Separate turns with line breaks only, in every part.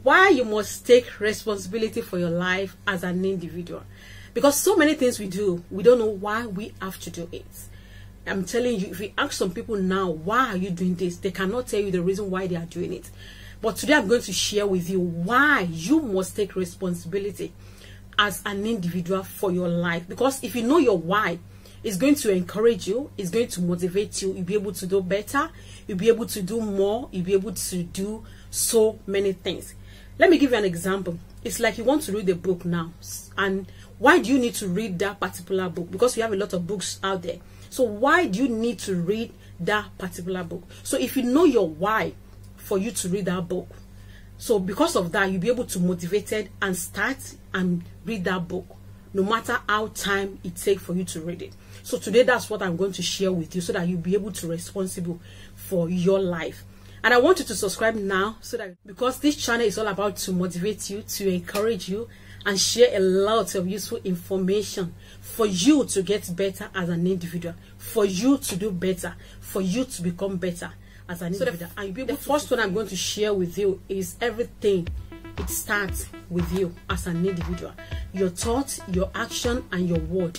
why you must take responsibility for your life as an individual. Because so many things we do, we don't know why we have to do it. I'm telling you, if you ask some people now, why are you doing this? They cannot tell you the reason why they are doing it. But today I'm going to share with you why you must take responsibility as an individual for your life. Because if you know your why, it's going to encourage you, it's going to motivate you, you'll be able to do better, you'll be able to do more, you'll be able to do so many things. Let me give you an example. It's like you want to read a book now, and why do you need to read that particular book? Because we have a lot of books out there. So why do you need to read that particular book? So if you know your why for you to read that book, so because of that, you'll be able to motivate it and start and read that book, no matter how time it takes for you to read it. So today, that's what I'm going to share with you so that you'll be able to be responsible for your life. And I want you to subscribe now, so that, because this channel is all about to motivate you, to encourage you, and share a lot of useful information for you to get better as an individual, for you to do better, for you to become better as an individual. And the first one I'm going to share with you is everything. It starts with you as an individual. Your thoughts, your action, and your word.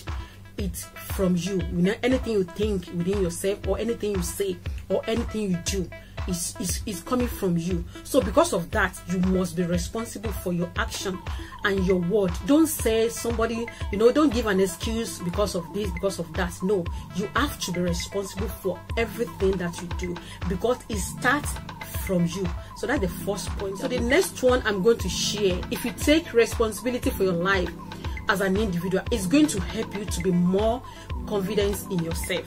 It's from you. You know, anything you think within yourself, or anything you say, or anything you do, is coming from you. So because of that, you must be responsible for your action and your word. Don't say somebody, you know, don't give an excuse because of this, because of that. No, you have to be responsible for everything that you do, because it starts from you. So that's the first point. So the next one I'm going to share, if you take responsibility for your life as an individual, it's going to help you to be more confident in yourself.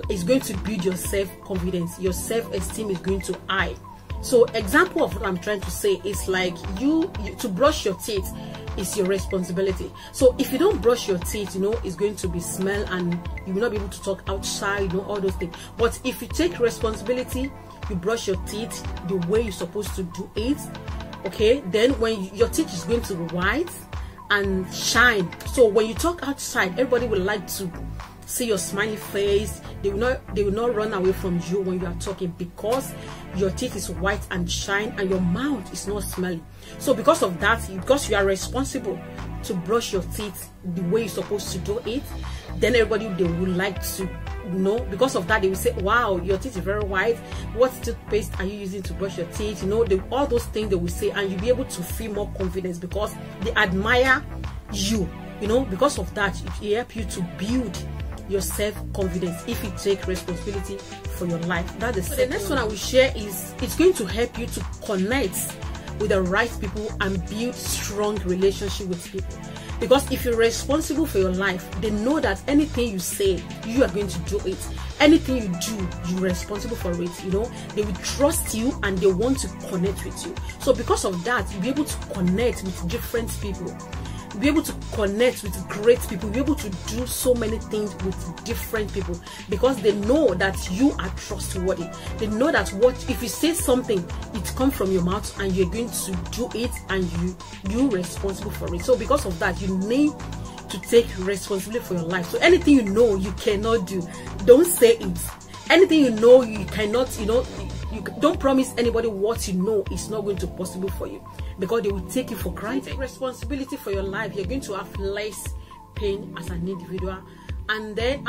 It's going to build your self-confidence. Your self-esteem is going to high. So example of what I'm trying to say is like you to brush your teeth is your responsibility. So if you don't brush your teeth, you know, it's going to be smell and you will not be able to talk outside, you know, all those things. But if you take responsibility, you brush your teeth the way you're supposed to do it, okay, then when your teeth is going to be white and shine. So when you talk outside, everybody will like to see your smiley face. They will not run away from you when you are talking, because your teeth is white and shine and your mouth is not smelly. So because of that, because you are responsible to brush your teeth the way you're supposed to do it, then everybody, they would like to know. Because of that, they will say, wow, your teeth is very white, what toothpaste are you using to brush your teeth? You know, all those things they will say, and you'll be able to feel more confidence because they admire you. You know, because of that, it helps you to build your self-confidence if you take responsibility for your life. That's the next one I will share is it's going to help you to connect with the right people and build strong relationship with people. Because if you're responsible for your life, they know that anything you say, you are going to do it. Anything you do, you're responsible for it. You know, they will trust you and they want to connect with you. So because of that, you'll be able to connect with different people. Be able to connect with great people, be able to do so many things with different people, because they know that you are trustworthy. They know that what if you say something, it comes from your mouth and you're going to do it, and you're responsible for it. So because of that, you need to take responsibility for your life. So anything you know you cannot do, don't say it. Anything you know you cannot, you know, you don't promise anybody what you know is not going to be possible for you, because they will take you for granted. Take responsibility for your life, you're going to have less pain as an individual. And then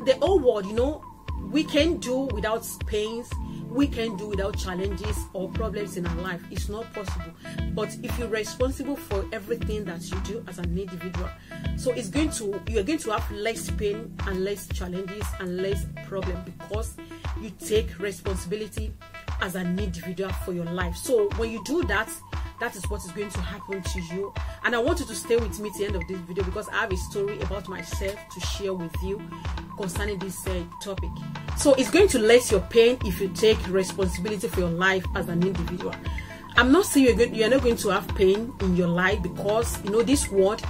the whole world, you know, we can do without pains, we can do without challenges or problems in our life. It's not possible. But if you're responsible for everything that you do as an individual, so you're going to have less pain and less challenges and less problem, because you take responsibility as an individual for your life. So when you do that, that is what is going to happen to you. And I want you to stay with me to the end of this video, because I have a story about myself to share with you concerning this topic. So it's going to less your pain if you take responsibility for your life as an individual. I'm not saying you're not going to have pain in your life, because you know this world,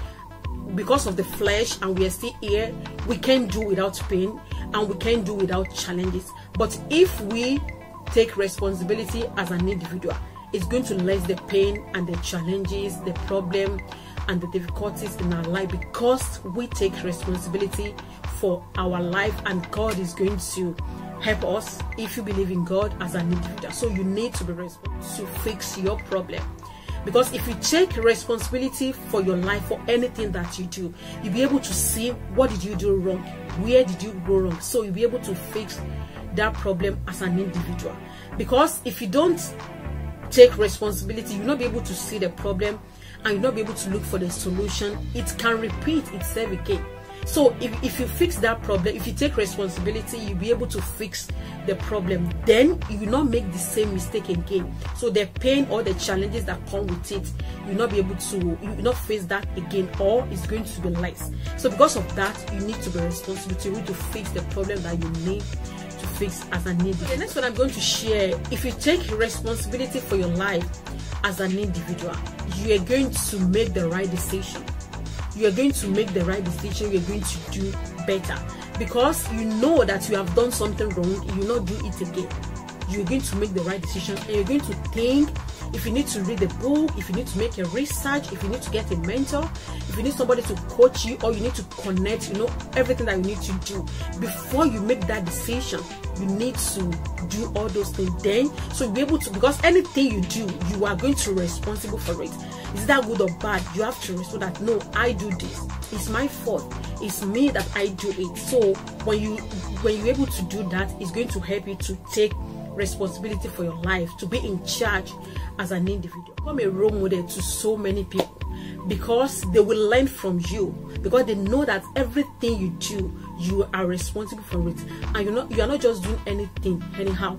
because of the flesh, and we are still here, we can't do without pain and we can't do without challenges. But if we take responsibility as an individual, it's going to less the pain and the challenges, the problem and the difficulties in our life, because we take responsibility for our life, and God is going to help us if you believe in God as an individual. So you need to be responsible to fix your problem. Because if you take responsibility for your life, for anything that you do, you'll be able to see what did you do wrong, where did you go wrong, so you'll be able to fix that problem as an individual. Because if you don't take responsibility, you'll not be able to see the problem and you'll not be able to look for the solution. It can repeat itself again. So if you fix that problem, if you take responsibility, you'll be able to fix the problem. Then you will not make the same mistake again. So the pain or the challenges that come with it, you'll not be able to, you will not face that again, or it's going to be less. So because of that, you need to be responsible to fix the problem that you need to fix as an individual. The next one I'm going to share, if you take responsibility for your life as an individual, you are going to make the right decision. You are going to make the right decision. You are going to do better, because you know that you have done something wrong. You will not do it again. You are going to make the right decision, and you're going to think. If you need to read a book, if you need to make a research, if you need to get a mentor, if you need somebody to coach you, or you need to connect, you know, everything that you need to do before you make that decision, you need to do all those things. Then, so you'll be able to, because anything you do, you are going to be responsible for it. Is that good or bad? You have to respond that, no, I do this. It's my fault. It's me that I do it. So when you're able to do that, it's going to help you to take responsibility for your life, to be in charge as an individual. Become a role model to so many people, because they will learn from you, because they know that everything you do, you are responsible for it, and you are not just doing anything anyhow.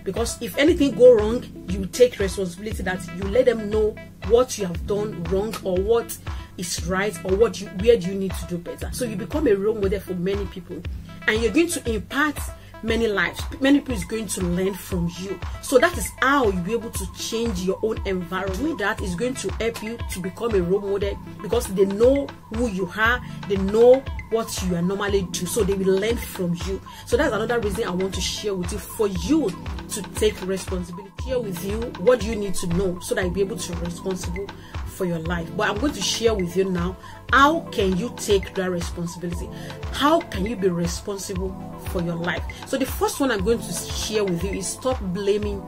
Because if anything go wrong, you take responsibility, that you let them know what you have done wrong, or what is right, or where do you need to do better. So you become a role model for many people, and you're going to impact many lives. Many people is going to learn from you. So that is how you'll be able to change your own environment. Doing that is going to help you to become a role model, because they know who you are, they know what you are normally do, so they will learn from you. So that's another reason I want to share with you, for you to take responsibility. Share with you what you need to know, so that you'll be able to be responsible for your life. But I'm going to share with you now, how can you take that responsibility? How can you be responsible for your life? So the first one I'm going to share with you is stop blaming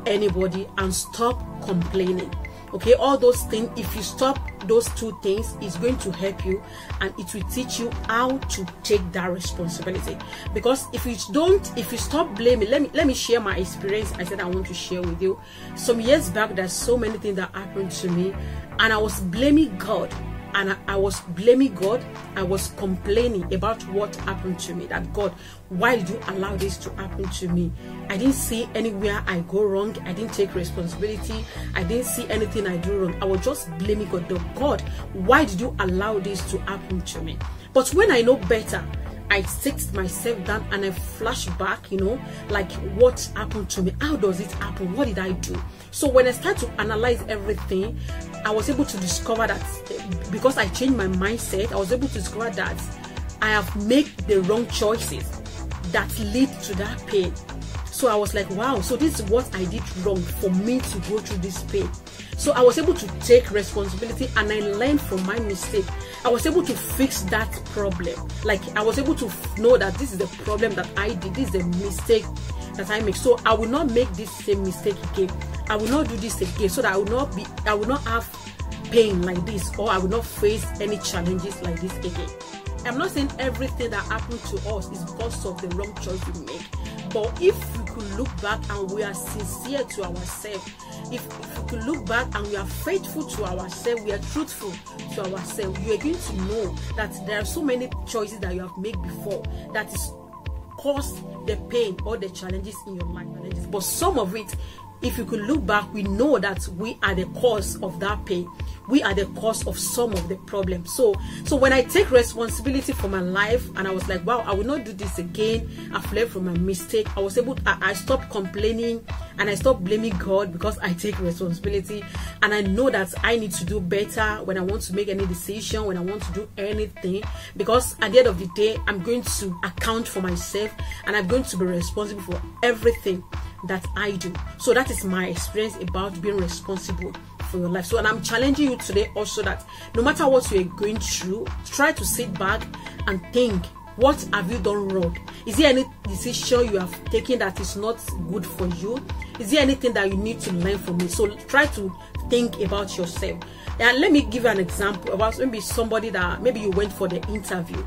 anybody and stop complaining. Okay, all those things, if you stop those two things, it's going to help you, and it will teach you how to take that responsibility. Because if you stop blaming, let me share my experience. I said I want to share with you. Some years back, there's so many things that happened to me, and I was blaming God. And I was blaming God. I was complaining about what happened to me. That God, why did you allow this to happen to me? I didn't see anywhere I go wrong. I didn't take responsibility. I didn't see anything I do wrong. I was just blaming God. God, why did you allow this to happen to me? But when I know better, I sit myself down and I flash back, you know, like what happened to me? How does it happen? What did I do? So when I start to analyze everything, I was able to discover that because I changed my mindset, I was able to discover that I have made the wrong choices that lead to that pain. So I was like, wow, so this is what I did wrong for me to go through this pain. So I was able to take responsibility, and I learned from my mistake. I was able to fix that problem. Like, I was able to know that this is the problem that I did. This is the mistake that I make. So I will not make this same mistake again. I will not do this again, so that I will not have pain like this, or I will not face any challenges like this again. I'm not saying everything that happened to us is because of the wrong choice we make. But if we could look back and we are sincere to ourselves, if we could look back and we are faithful to ourselves, we are truthful to ourselves, you are going to know that there are so many choices that you have made before that is caused the pain or the challenges in your life. But some of it, if you could look back, we know that we are the cause of that pain. We are the cause of some of the problems. So when I take responsibility for my life, and I was like, wow, I will not do this again. I've learned from my mistake. I stopped complaining, and I stopped blaming God, because I take responsibility, and I know that I need to do better when I want to make any decision, when I want to do anything, because at the end of the day, I'm going to account for myself, and I'm going to be responsible for everything that I do. So that is my experience about being responsible for your life. So, and I'm challenging you today also that no matter what you're going through, try to sit back and think What have you done wrong? Is there any decision you have taken that is not good for you? Is there anything that you need to learn from it? So try to think about yourself. And let me give you an example about maybe somebody that maybe you went for the interview,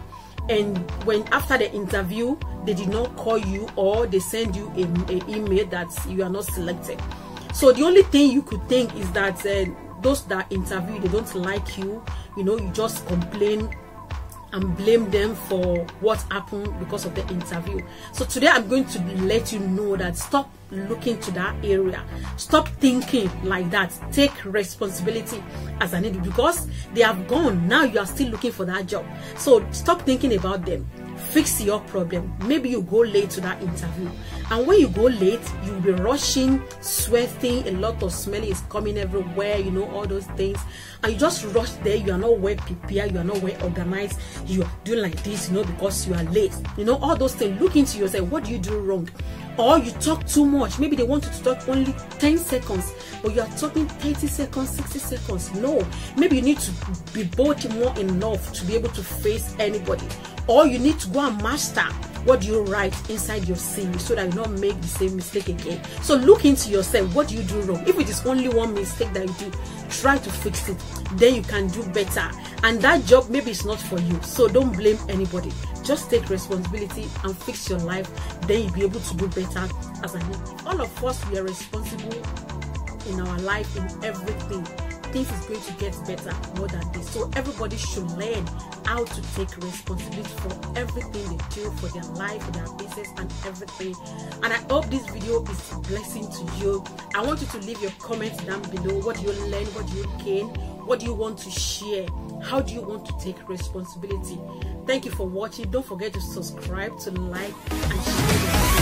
and when after the interview they did not call you, or they send you an email that you are not selected. So the only thing you could think is that those that interview, they don't like you, you know, you just complain and blame them for what happened because of the interview. So today I'm going to let you know that stop looking to that area, stop thinking like that. Take responsibility as an individual, because they have gone. Now you are still looking for that job. So stop thinking about them. Fix your problem. Maybe you go late to that interview, and when you go late, you'll be rushing, sweating, a lot of smelling is coming everywhere, you know, all those things, and you just rush there. You are not well prepared, you are not well organized, you are doing like this, you know, because you are late, you know, all those things. Look into yourself. What do you do wrong? Or you talk too much. Maybe they want you to talk only 10 seconds, but you are talking 30 seconds, 60 seconds. No, maybe you need to be bold more enough to be able to face anybody. Or you need to go and master what do you write inside your CV, so that you don't make the same mistake again. So look into yourself. What do you do wrong? If it is only one mistake that you do, try to fix it. Then you can do better. And that job maybe is not for you. So don't blame anybody. Just take responsibility and fix your life. Then you'll be able to do better as a human. All of us, we are responsible in our life, in everything. Things is going to get better more than this. So everybody should learn how to take responsibility for everything they do, for their life, for their business, and everything. And I hope this video is a blessing to you. I want you to leave your comments down below. What do you learn? What do you gain? What do you want to share? How do you want to take responsibility? Thank you for watching. Don't forget to subscribe, to like, and share.